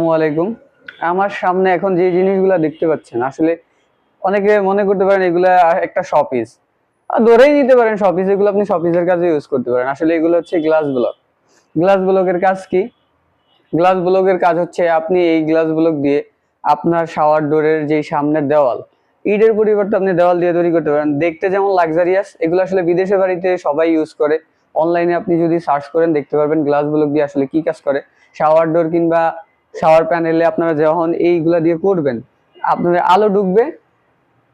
আসসালামু আলাইকুম। আমার সামনে এখন যে জিনিসগুলো দেখতে পাচ্ছেন আসলে অনেকে মনে করতে পারেন এগুলা একটা শপিস, ধরেই নিতে পারেন শপিস। এগুলো আপনি শপিসের কাজে ইউজ করতে পারেন। আসলে এগুলো হচ্ছে গ্লাস ব্লক। গ্লাস ব্লকের কাজ কি? গ্লাস ব্লকের কাজ হচ্ছে আপনি এই গ্লাস ব্লক দিয়ে আপনার শাওয়ার ডোরের যে সামনের দেওয়াল, ইটের পরিবর্তে আপনি দেওয়াল দিয়ে তৈরি করতে পারেন। দেখতে যেমন লাক্সারিয়াস, এগুলো আসলে বিদেশে বাড়িতে সবাই ইউজ করে। অনলাইনে আপনি যদি সার্চ করেন দেখতে পারবেন গ্লাস ব্লক দিয়ে আসলে কি কাজ করে। শাওয়ার ডোর কিংবা শাওয়ার প্যানেলে আপনারা যখন এইগুলা দিয়ে করবেন, আপনাদের আলো ঢুকবে,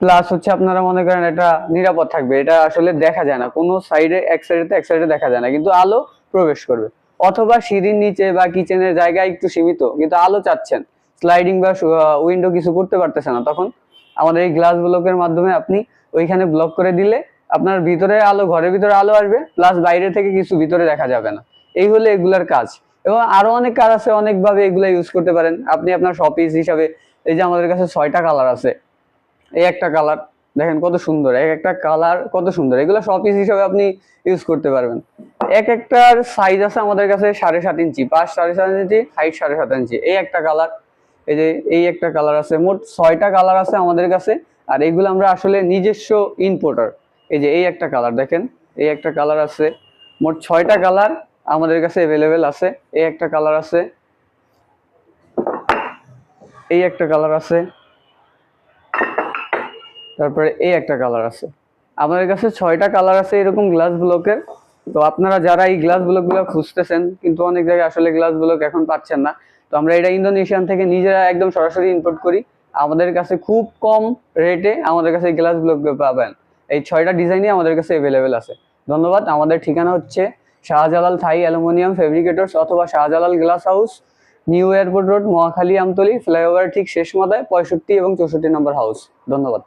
প্লাস হচ্ছে আপনারা মনে করেন এটা নিরাপদ থাকবে। এটা আসলে দেখা যায় না কোনো সাইডে, এক সাইডে দেখা যায় না, কিন্তু আলো প্রবেশ করবে। অথবা সিঁড়ির নিচে বা কিচেনের জায়গায় একটু সীমিত, কিন্তু আলো চাচ্ছেন, স্লাইডিং বা উইন্ডো কিছু করতে পারতেছে না, তখন আমাদের এই গ্লাস ব্লকের মাধ্যমে আপনি ওইখানে ব্লক করে দিলে আপনার ভিতরে আলো, ঘরের ভিতরে আলো আসবে, প্লাস বাইরে থেকে কিছু ভিতরে দেখা যাবে না। এই হলো এগুলার কাজ। এবং আরো অনেক কাজ আছে, অনেকভাবে এগুলা ইউজ করতে পারেন আপনি আপনার শপিস হিসাবে। এই যে আমাদের কাছে 6টা কালার আছে। এই একটা কালার দেখেন কত সুন্দর, এক একটা কালার কত সুন্দর। এগুলো শপিস হিসাবে আপনি ইউজ করতে পারবেন। এক একটার সাইজ আছে আমাদের কাছে 7.5 ইঞ্চি, পাশ 7.5 ইঞ্চি, হাইট 7.5 ইঞ্চি। এই একটা কালার, এই যে এই একটা কালার আছে। মোট 6টা কালার আছে আমাদের কাছে। আর এগুলো আমরা আসলে নিজস্ব ইম্পোর্টার। এই যে এই একটা কালার দেখেন, এই একটা কালার আছে। মোট 6টা কালার আমাদের কাছে অ্যাভেলেবেল আছে। এই একটা কালার আছে, এই একটা কালার আছে, তারপরে এই একটা কালার আছে। আমাদের কাছে 6টা কালার আছে এরকম গ্লাস ব্লকের। তো আপনারা যারা এই গ্লাস ব্লকগুলো খুঁজতেছেন, কিন্তু অনেক জায়গায় আসলে গ্লাস ব্লক এখন পাচ্ছেন না, তো আমরা এটা ইন্দোনেশিয়ান থেকে নিজেরা একদম সরাসরি ইম্পোর্ট করি। আমাদের কাছে খুব কম রেটে আমাদের কাছে গ্লাস ব্লক পাবেন। এই 6টা ডিজাইনই আমাদের কাছে অ্যাভেলেবেল আছে। ধন্যবাদ। আমাদের ঠিকানা হচ্ছে শাহজালাল থাই অ্যালুমিনিয়াম ফেব্রিকেটরস অথবা Shahjalal glass house, new airport road, Mohakhali, Amtali flyover ঠিক শেষ মাথায় 65 এবং 64 নম্বর হাউস। ধন্যবাদ।